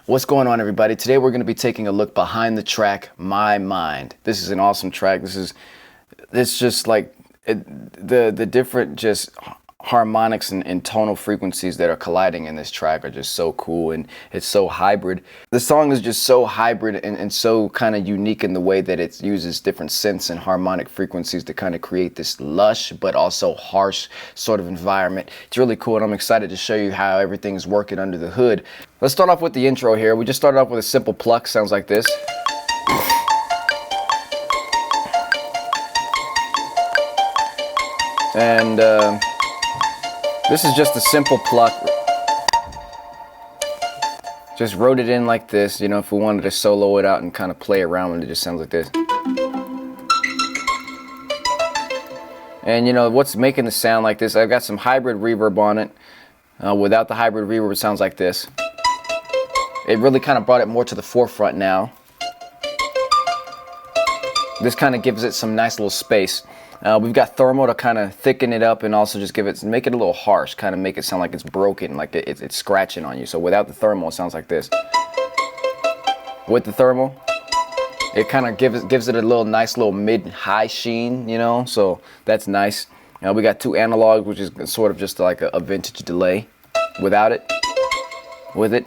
What's going on, everybody? Today we're going to be taking a look behind the track My Mind. This is an awesome track. It's just like the different just harmonics and tonal frequencies that are colliding in this track are just so cool, and it's so hybrid. The song is just so hybrid and so kind of unique in the way that it uses different synths and harmonic frequencies to kind of create this lush but also harsh sort of environment. It's really cool, and I'm excited to show you how everything's working under the hood. Let's start off with the intro here. We just started off with a simple pluck, sounds like this. And this is just a simple pluck. Just wrote it in like this, you know, if we wanted to solo it out and kind of play around with it, just sounds like this. And you know, what's making the sound like this, I've got some hybrid reverb on it. Without the hybrid reverb, it sounds like this. It really kind of brought it more to the forefront now. This kind of gives it some nice little space. We've got thermal to kind of thicken it up and also just make it a little harsh, kind of make it sound like it's broken, like it's scratching on you. So without the thermal, it sounds like this. With the thermal, it kind of gives it a little nice little mid-high sheen, you know, so that's nice. We got two analogs, which is sort of just like a vintage delay. Without it, with it,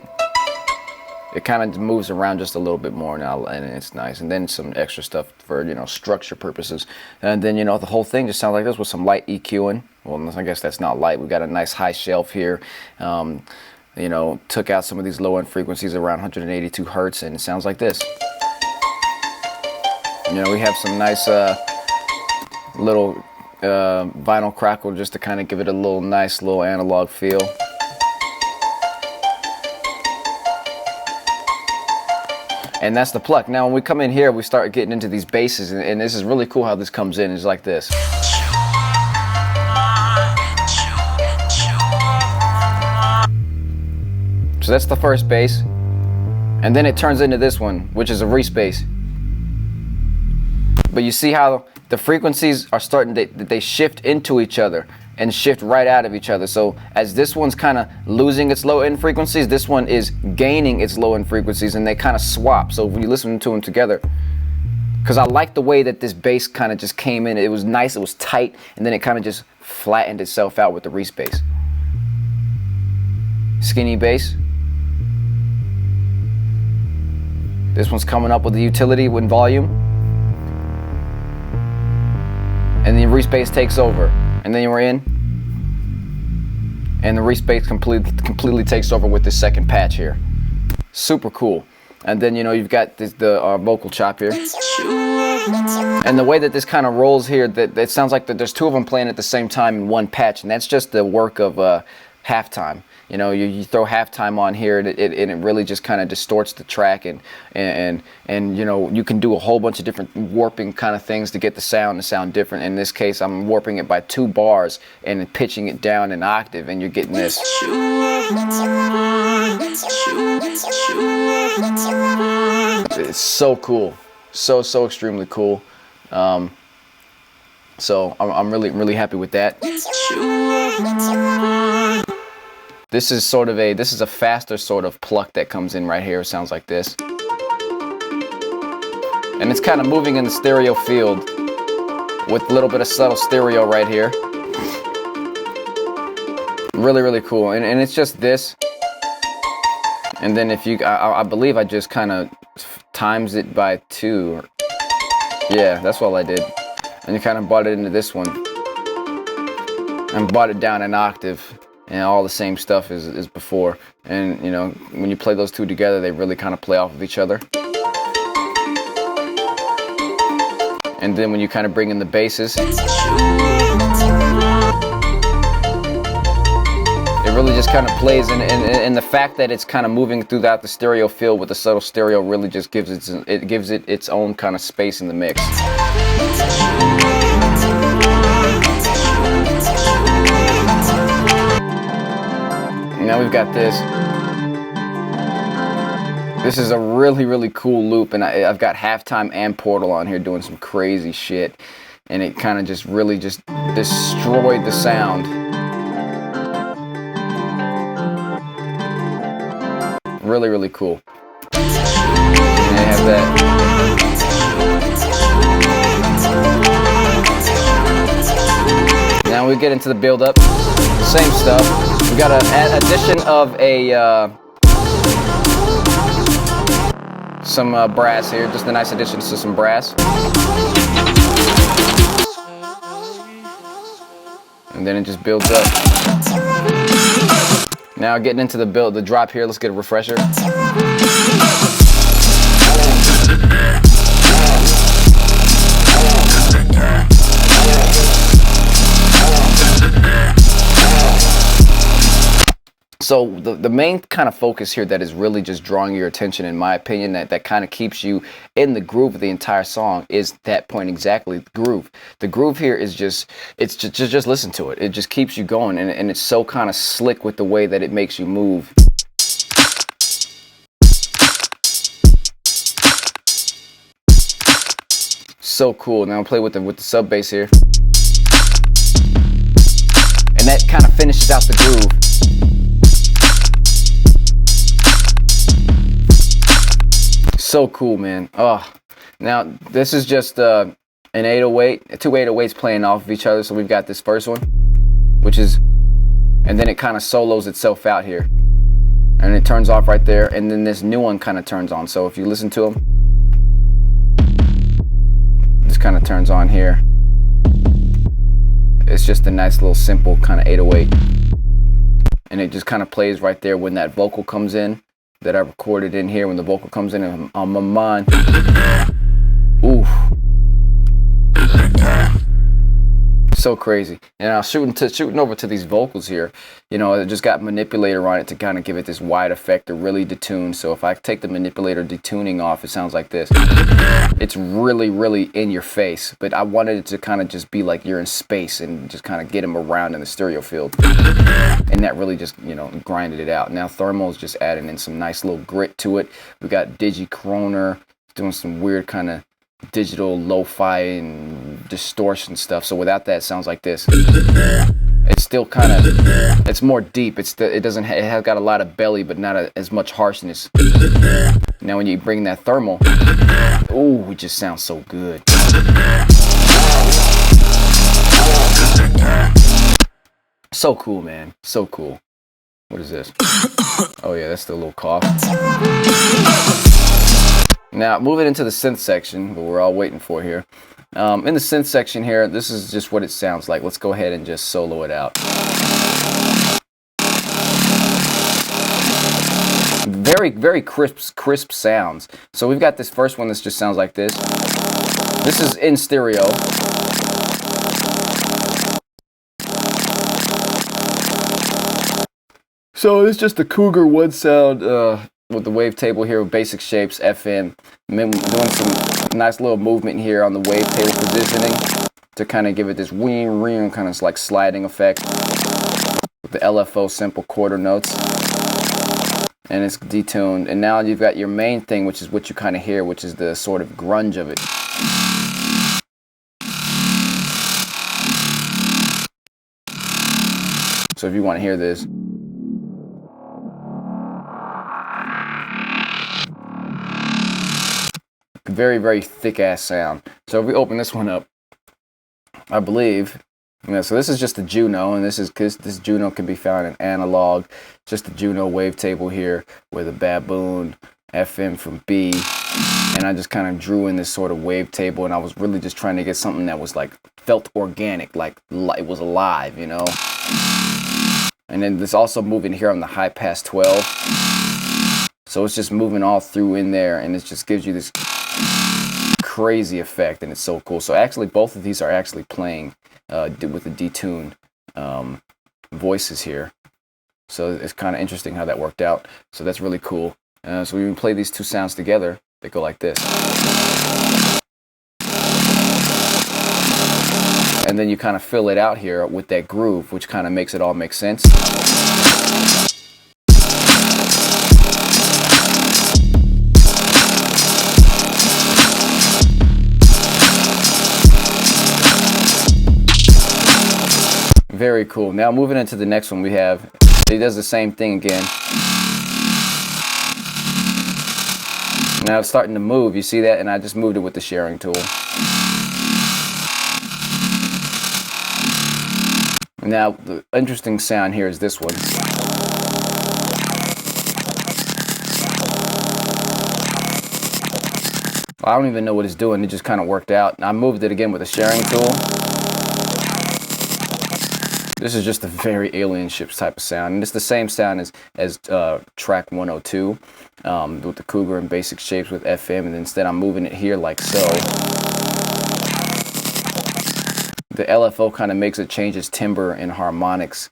it kind of moves around just a little bit more now, and it's nice. And then some extra stuff for, you know, structure purposes. And then, you know, the whole thing just sounds like this with some light EQing. Well, I guess that's not light. We got a nice high shelf here. You know, took out some of these low end frequencies around 182 hertz, and it sounds like this. You know, we have some nice little vinyl crackle just to kind of give it a nice little analog feel. And that's the pluck. Now when we come in here, we start getting into these basses, and this is really cool how this comes in. It's like this. So that's the first bass. And then it turns into this one, which is a re-space. But you see how the frequencies are starting, they shift into each other and shift right out of each other. So as this one's kind of losing its low end frequencies, this one is gaining its low end frequencies, and they kind of swap. So when you listen to them together, because I like the way that this bass kind of just came in. It was nice, it was tight, and then it kind of just flattened itself out with the re-space. Skinny bass. This one's coming up with the utility with volume. And the re-space takes over. And then we're in, and the re-space completely takes over with this second patch here. Super cool. And then, you know, you've got the vocal chop here. And the way that this kind of rolls here, that sounds like that there's two of them playing at the same time in one patch, and that's just the work of halftime. You know, you throw halftime on here, and it really just kind of distorts the track, and you know, you can do a whole bunch of different warping kind of things to get the sound to sound different. In this case, I'm warping it by 2 bars and pitching it down an octave, and you're getting this. It's so cool, so extremely cool. So I'm really happy with that. This is a faster sort of pluck that comes in right here. It sounds like this. And it's kind of moving in the stereo field with a little bit of subtle stereo right here. Really cool. And it's just this. And then if I believe I just kind of times it by 2. Yeah, that's all I did. And you kind of brought it into this one. And brought it down an octave. And all the same stuff as before. And you know, when you play those two together, they really kind of play off of each other. And then when you kind of bring in the basses, it really just kind of plays, and the fact that it's kind of moving throughout the stereo field with the subtle stereo really just gives it its own kind of space in the mix. Now we've got this. This is a really cool loop, and I've got halftime and portal on here doing some crazy shit, and it kind of just really just destroyed the sound. Really cool. And they have that. Now we get into the build up. Same stuff. We got an addition of some brass here. Just a nice addition to some brass. And then it just builds up. Now getting into the drop here, let's get a refresher. So the main kind of focus here that is really just drawing your attention, in my opinion, that kind of keeps you in the groove of the entire song is that point exactly, the groove. The groove here is just listen to it. It just keeps you going, and it's so kind of slick with the way that it makes you move. So cool. Now I'll play with the sub bass here. And that kind of finishes out the groove. So cool, man. Oh, now this is just an 808, two 808s playing off of each other. So we've got this first one, which is, and then it kind of solos itself out here, and it turns off right there, and then this new one kind of turns on. So if you listen to them, this kind of turns on here. It's just a nice little simple kind of 808, and it just kind of plays right there when that vocal comes in. That I recorded in here when the vocal comes in on my mind. Ooh. So crazy. And now shooting over to these vocals here, you know, it just got manipulator on it to kind of give it this wide effect to really detune. So if I take the manipulator detuning off, it sounds like this. It's really, really in your face, but I wanted it to kind of just be like you're in space and just kind of get them around in the stereo field. And that really just, you know, grinded it out. Now Thermal's just adding in some nice little grit to it. We got Digi Kroner doing some weird kind of digital lo-fi and distortion stuff. So without that, it sounds like this. It's still kind of, it's more deep. It has got a lot of belly, but not as much harshness. Now when you bring that Thermal, ooh, it just sounds so good. So cool, man. So cool. What is this? Oh yeah, that's the little cough. Now, moving into the synth section, what we're all waiting for here. In the synth section here, this is just what it sounds like. Let's go ahead and just solo it out. Very, very crisp sounds. So we've got this first one that just sounds like this. This is in stereo. So it's just a Cougar One sound with the wavetable here with basic shapes, FM. Doing some nice little movement here on the wavetable positioning to kind of give it this ring kind of like sliding effect with the LFO simple quarter notes. And it's detuned. And now you've got your main thing, which is what you kind of hear, which is the sort of grunge of it. So if you want to hear this. Very, very thick ass sound. So if we open this one up, I believe, you know, so this is just the Juno, and this Juno can be found in analog. Just the Juno wavetable here with a baboon FM from B, and I just kind of drew in this sort of wavetable, and I was really just trying to get something that was like felt organic, like it was alive, you know. And then this also moving here on the high pass 12, so it's just moving all through in there, and it just gives you this crazy effect, and it's so cool. So actually both of these are actually playing with the detuned voices here, so it's kind of interesting how that worked out. So that's really cool. So we can play these two sounds together. They go like this, and then you kind of fill it out here with that groove, which kind of makes it all make sense. Very cool. Now moving into the next one, we have, he does the same thing again. Now it's starting to move, you see that? And I just moved it with the sharing tool. Now the interesting sound here is this one. I don't even know what it's doing, it just kind of worked out. And I moved it again with a sharing tool. This is just a very alien ships type of sound, and it's the same sound as track 102 with the Cougar and basic shapes with FM, and instead I'm moving it here like so. The LFO kind of makes it change its timbre and harmonics.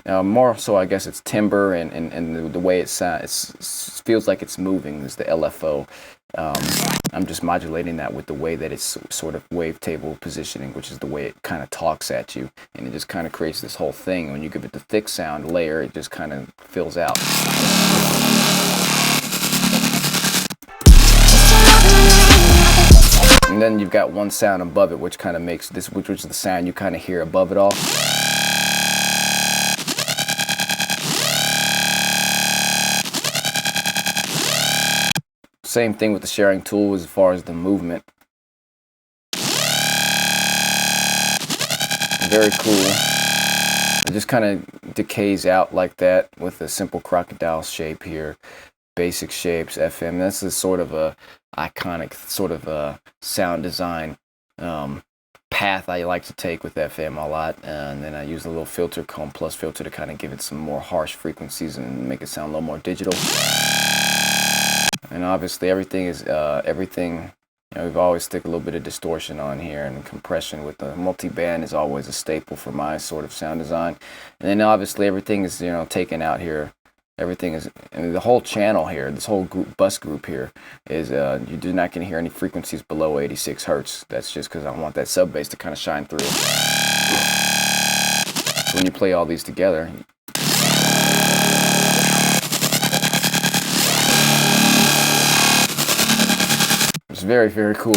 More so, I guess it's timbre and the way it sounds. It feels like it's moving is the LFO. I'm just modulating that with the way that it's sort of wavetable positioning, which is the way it kind of talks at you, and it just kind of creates this whole thing. When you give it the thick sound layer, it just kind of fills out. And then you've got one sound above it, which kind of makes this, which is the sound you kind of hear above it all. Same thing with the sharing tool as far as the movement. Very cool. It just kind of decays out like that with a simple crocodile shape here. Basic shapes, FM. This is sort of a iconic sort of a sound design path I like to take with FM a lot. And then I use a little filter, Comb Plus filter, to kind of give it some more harsh frequencies and make it sound a little more digital. And obviously everything is everything, you know, we've always stick a little bit of distortion on here, and compression with the multi-band is always a staple for my sort of sound design. And then obviously everything is, you know, taken out here. Everything is, and the whole channel here, this whole group, bus group here is, you do not going to hear any frequencies below 86 hertz. That's just because I want that sub bass to kind of shine through. So when you play all these together, it's very, very cool.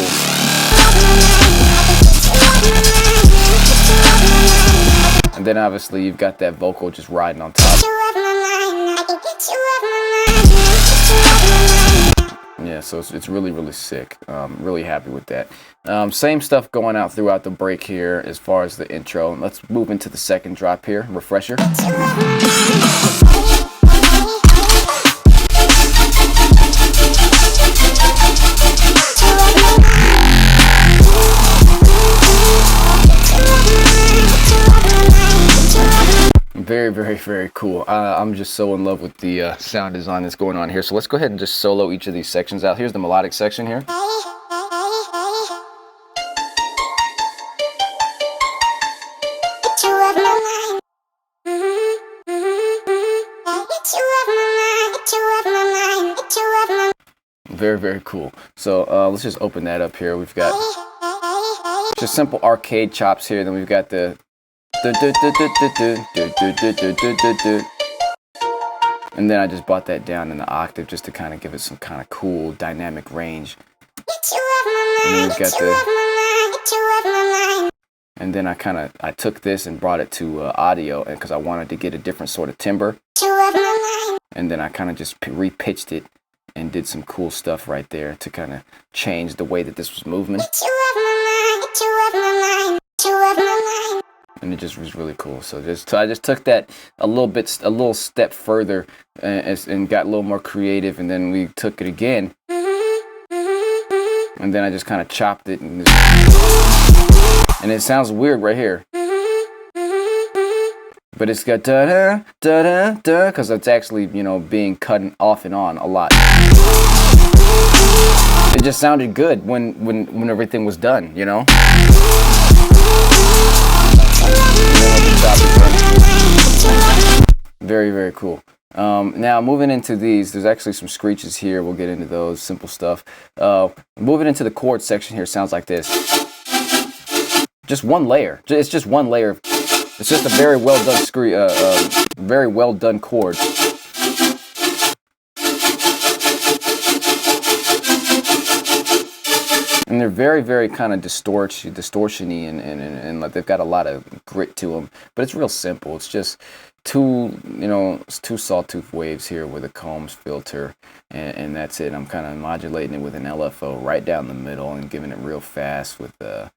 And then obviously you've got that vocal just riding on top. Yeah, so it's really, really sick. Really happy with that. Same stuff going out throughout the break here as far as the intro. Let's move into the second drop here, refresher. Very, very, very cool. I'm just so in love with the sound design that's going on here. So let's go ahead and just solo each of these sections out. Here's the melodic section here. Very, very cool. So let's just open that up here. We've got just simple arcade chops here. Then we've got the and then I just brought that down in the octave just to kind of give it some kind of cool dynamic range. And then we've got and then I took this and brought it to audio, and because I wanted to get a different sort of timbre. And then I kind of just repitched it and did some cool stuff right there to kind of change the way that this was moving. And it just was really cool. So I just took that a little step further and got a little more creative, and then we took it again, and then I just kind of chopped it, and it sounds weird right here, but it's got da da da da da because it's actually, you know, being cut off and on a lot. It just sounded good when everything was done, you know. Very, very cool. Now moving into these, there's actually some screeches here. We'll get into those, simple stuff. Moving into the chord section here, sounds like this. Just one layer. It's just one layer. It's just a very well done very well done chord. And they're very, very kind of distortion-y, and like they've got a lot of grit to them. But it's real simple. It's just, two, it's two sawtooth waves here with a combs filter, and that's it. I'm kind of modulating it with an LFO right down the middle and giving it real fast with the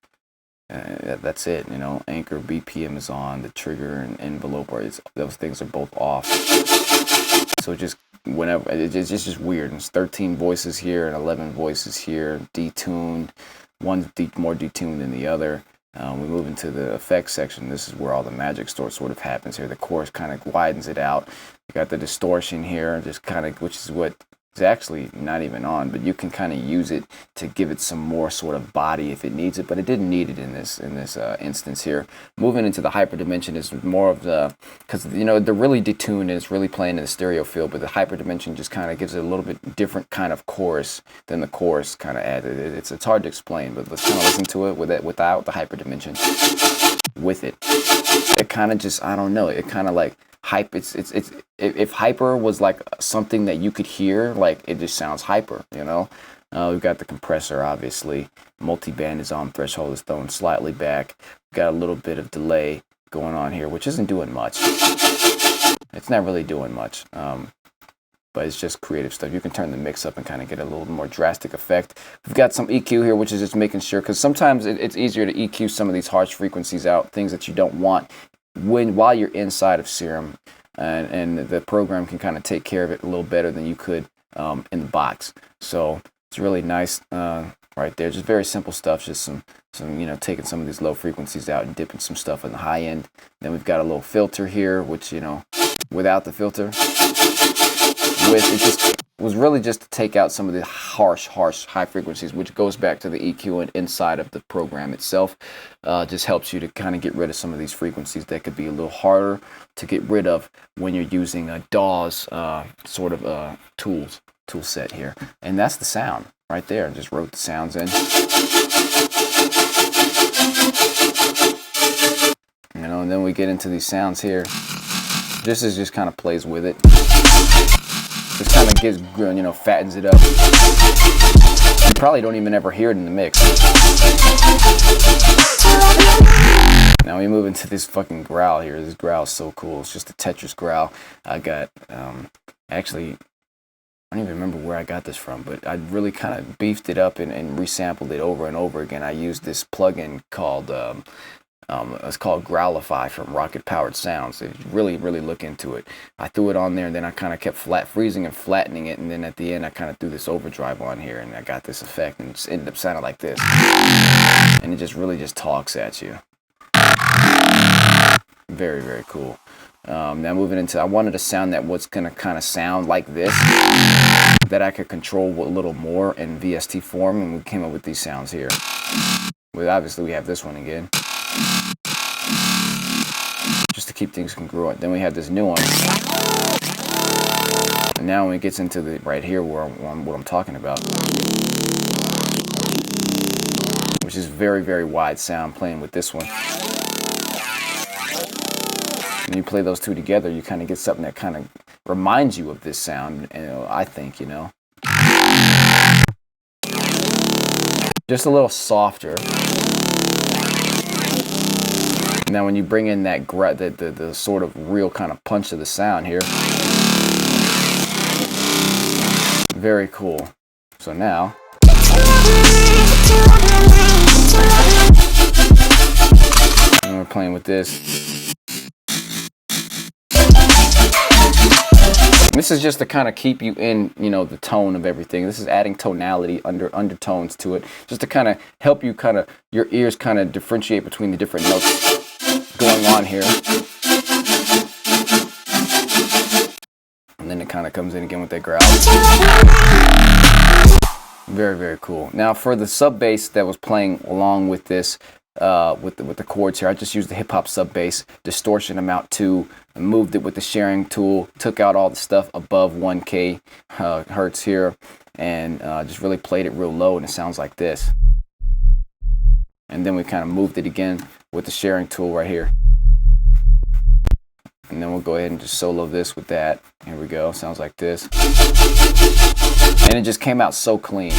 that's it. Anchor BPM is on, the trigger and envelope, those things are both off. So just whenever it's just weird. It's 13 voices here and 11 voices here, detuned. One's more detuned than the other. We move into the effects section. This is where all the magic sort of happens here. The chorus kind of widens it out. You got the distortion here, just kind of, which is what is actually not even on, but you can kind of use it to give it some more sort of body if it needs it, but it didn't need it in this instance here. Moving into the Hyperdimension is more of the, because they're really detuned and it's really playing in the stereo field, but the Hyperdimension just kind of gives it a little bit different kind of chorus than the chorus kind of adds. It's hard to explain, but let's kind of listen to it without the Hyperdimension. With it kind of just, I don't know, it kind of like hype. If hyper was like something that you could hear, like it just sounds hyper. We've got the compressor, obviously. Multi-band is on, threshold is thrown slightly back. We've got a little bit of delay going on here, which isn't doing much. It's not really doing much, but it's just creative stuff. You can turn the mix up and kind of get a little more drastic effect. We've got some EQ here, which is just making sure, because sometimes it's easier to EQ some of these harsh frequencies out, things that you don't want, while you're inside of Serum, and the program can kind of take care of it a little better than you could in the box. So it's really nice right there. Just very simple stuff. Just some taking some of these low frequencies out and dipping some stuff in the high end. Then we've got a little filter here, which without the filter, it just was really just to take out some of the harsh high frequencies, which goes back to the EQ and inside of the program itself. Just helps you to kind of get rid of some of these frequencies that could be a little harder to get rid of when you're using a DAW's sort of tool set here. And that's the sound right there. I just wrote the sounds in. And then we get into these sounds here. This is just kind of plays with it. Just kind of gives, fattens it up. You probably don't even ever hear it in the mix. Now we move into this fucking growl here. This growl is so cool. It's just a Tetris Growl. I got, actually, I don't even remember where I got this from, but I really kind of beefed it up and resampled it over and over again. I used this plugin called, it's called Growlify from Rocket Powered Sounds. So really look into it. I threw it on there, and then I kind of kept freezing and flattening it, and then at the end I kind of threw this overdrive on here, and I got this effect, and it ended up sounding like this. And it just really just talks at you. Very cool. Now moving into, I wanted a sound that was gonna kind of sound like this, that I could control a little more in VST form, and we came up with these sounds here. Well, obviously we have this one again, just to keep things congruent. Then we have this new one, and now when it gets into the right here where what I'm talking about, which is very wide sound, playing with this one. When you play those two together, you kind of get something that kind of reminds you of this sound, I think, just a little softer. Now when you bring in that the sort of real kind of punch of the sound here, very cool. So now we're playing with this. This is just to kind of keep you in, the tone of everything. This is adding tonality, undertones to it, just to kind of help you your ears kind of differentiate between the different notes going on here. And then it kind of comes in again with that growl. Very cool. Now for the sub bass that was playing along with this, with the chords here, I just used the hip hop sub bass distortion amount 2, and moved it with the sharing tool, took out all the stuff above 1K hertz here, and just really played it real low, and it sounds like this. And then we kind of moved it again with the sharing tool right here. And then we'll go ahead and just solo this with that. Here we go, sounds like this. And it just came out so clean.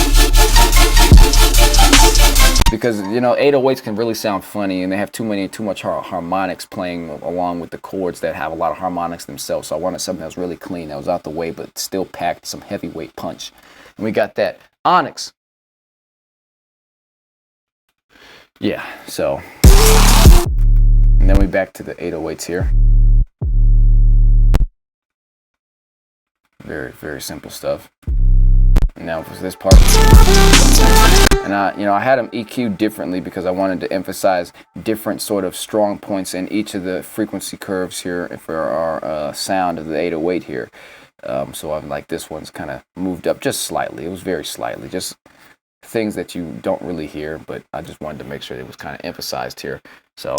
Because, you know, 808s can really sound funny, and they have too much harmonics playing along with the chords that have a lot of harmonics themselves. So I wanted something that was really clean, that was out the way, but still packed some heavyweight punch. And we got that. Onyx. Yeah, so. And then we back to the 808s here. Very, very simple stuff. And now for this part. And I had them EQ'd differently because I wanted to emphasize different sort of strong points in each of the frequency curves here for our sound of the 808 here. So I'm like, this one's kind of moved up just slightly. It was very slightly, just things that you don't really hear, but I just wanted to make sure it was kind of emphasized here. So,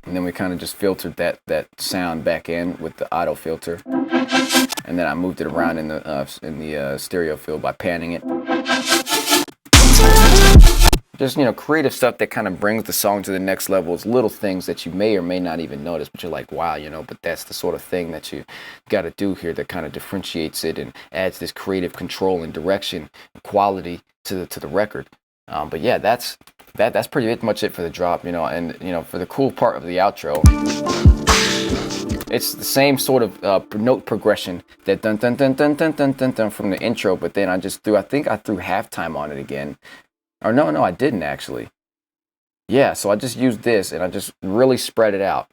and then we kind of just filtered that sound back in with the auto filter. And then I moved it around in the stereo field by panning it. Just, you know, creative stuff that kind of brings the song to the next level. It's little things that you may or may not even notice, but you're like, wow, you know, but that's the sort of thing that you got to do here that kind of differentiates it and adds this creative control and direction and quality to the record. But yeah, that's pretty much it for the drop, you know. And, you know, for the cool part of the outro, it's the same sort of note progression that dun dun dun dun dun dun dun dun from the intro, but then I think I threw halftime on it again. Or no, I didn't actually. Yeah, so I just used this and I just really spread it out.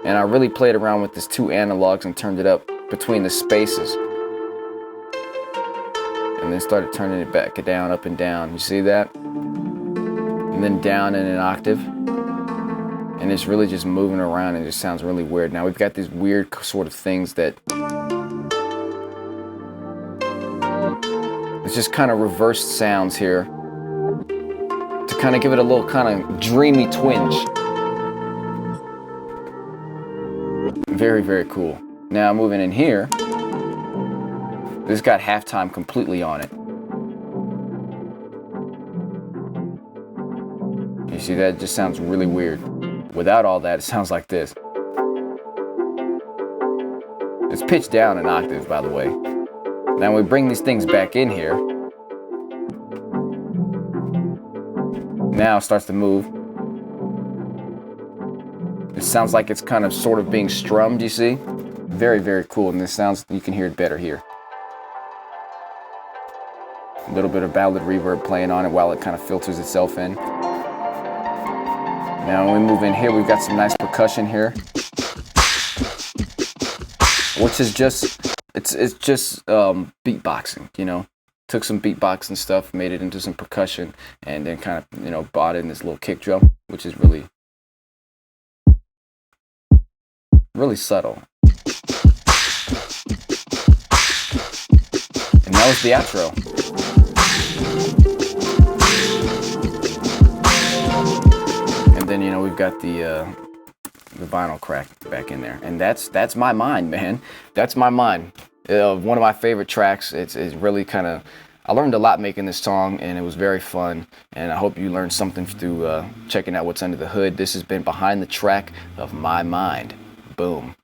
And I really played around with these two analogs and turned it up between the spaces. And then started turning it back down, up and down. You see that? And then down in an octave. And it's really just moving around and it just sounds really weird. Now we've got these weird sort of things that it's just kind of reversed sounds here to kind of give it a little kind of dreamy twinge. Very, very cool. Now moving in here, this got halftime completely on it. You see that? It just sounds really weird. Without all that, it sounds like this. It's pitched down an octave, by the way. Now we bring these things back in here. Now it starts to move. It sounds like it's kind of sort of being strummed, you see? Very, very cool. And this sounds, you can hear it better here. A little bit of ballad reverb playing on it while it kind of filters itself in. Now when we move in here, we've got some nice percussion here, which is just, it's just beatboxing, you know. Took some beatboxing stuff, made it into some percussion, and then kind of, you know, brought in this little kick drum, which is really, really subtle. And that was the outro. And then, you know, we've got the vinyl crack back in there, and that's my mind, man. That's my mind. One of my favorite tracks. It's really kind of, I learned a lot making this song, and it was very fun. And I hope you learned something through checking out what's under the hood. This has been Behind the Track of My Mind. Boom.